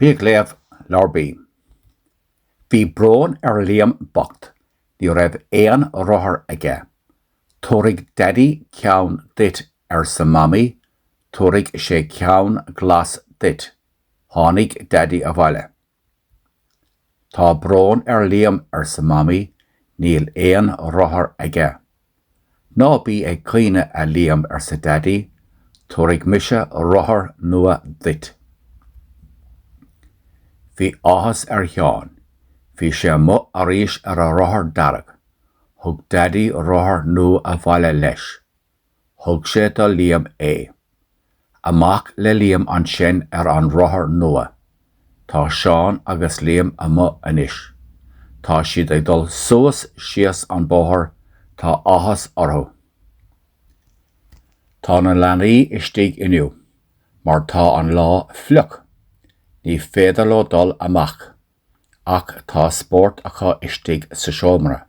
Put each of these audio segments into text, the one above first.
Léamh Leabhar B3. Bhí brón Léamh bocht, ní raibh éan rothair aige. Tóraigh daddy ceann duit sa mamaí, tóraigh sé ceann glas duit. Tháinig daddy a bhaile. Tá brón Léamh sa mamaí, níl éan rothair aige. Ná bí ag caoine a Léamh sa daddy, tóraigh mise rothair nua duit. Bhí áthas cheann. Bhí sé mo arís a rothair darach. Thug daddy rothair nua a bhaile leis. Thug sé do Léamh é. Amach le Léamh ansin an rothair nua. Tá Seán agus Léamh mo anois. Tá siad ag dul suas síos an bóthar, tá áthas orthu. Tá na leanaí istigh inniu, mar tá an lá phleach. Ní féidir le dul amach, ach tá spórt acu istigh sa seomra.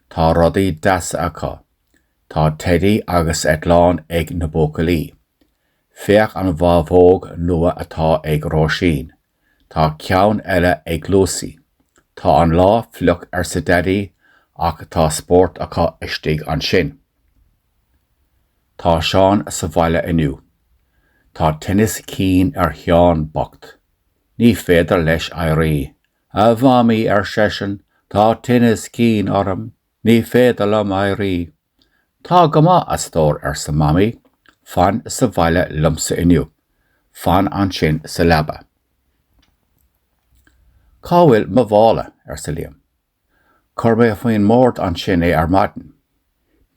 Tá rudaí deasa acu. Tá Teddy agus Eagláin ag na buachaillí. Féach an bhábhóg nua atá ag Róisín. Tá ceann eile ag Lucy. Tá an lá phleach sa daddy, ach tá spórt acu istigh ansin. Tá Seán sa bhaile inniu. Tá tinnis cín cheann bocht. Ní féidir leis éirí. A bhamí seisin, tá tinnis cín orm, ní féidir lom éirí. Tá go maith a stór sa mamaí, fan sa bhaile lumsa inniu, fan ansin sa leaba. Cá bhfuil mo bhála sa Léamh. Cur mé faoin mórt ansin é maidin.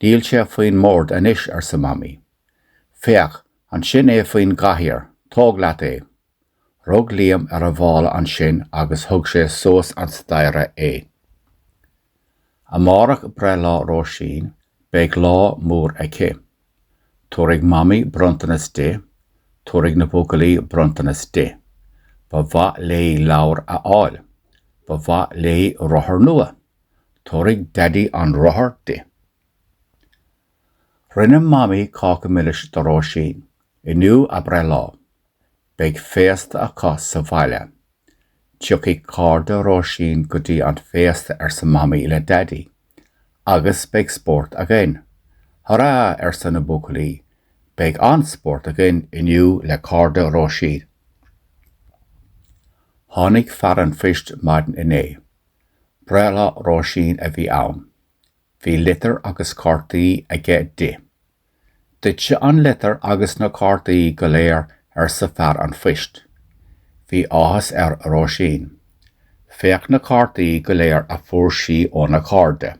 Níl sé faoin mórt anois sa mamaí. Féach ansin é faoin gcathaoir, tóg leat é. Rug Léamh a bhála ansin agus thug sé suas an staire é. Amárach bre lá Róisín, beidh lá mór aici. Tóraigh mamaí brontanas de, tóraigh na buachaillí brontanas de. Ba bha lé leabhar a áil. Ba bha lé rothair nua. Tóraigh daddy an rothair de. Rinne mamaí cácha milliis do Róisín, inniu a bre lá. Beidh féasta acu sa bhaile. Tiocfaidh carda Róisín go dtí an féasta sa mamaí le daddy. Agus beidh spórt againn. Hurrá sa na buachaillí. Beidh an spórt againn inniu le carda Róisín. Tháinig fear an phoist maidin inné. Breala Róisín a bhí ann. Bhí litir agus cartaí aige de. Duit sé an litir agus na cartaí go léir sa fear an phoist. Bhí áthas Róisín. Féach na cartaí go léir a fuair sí ó na carda.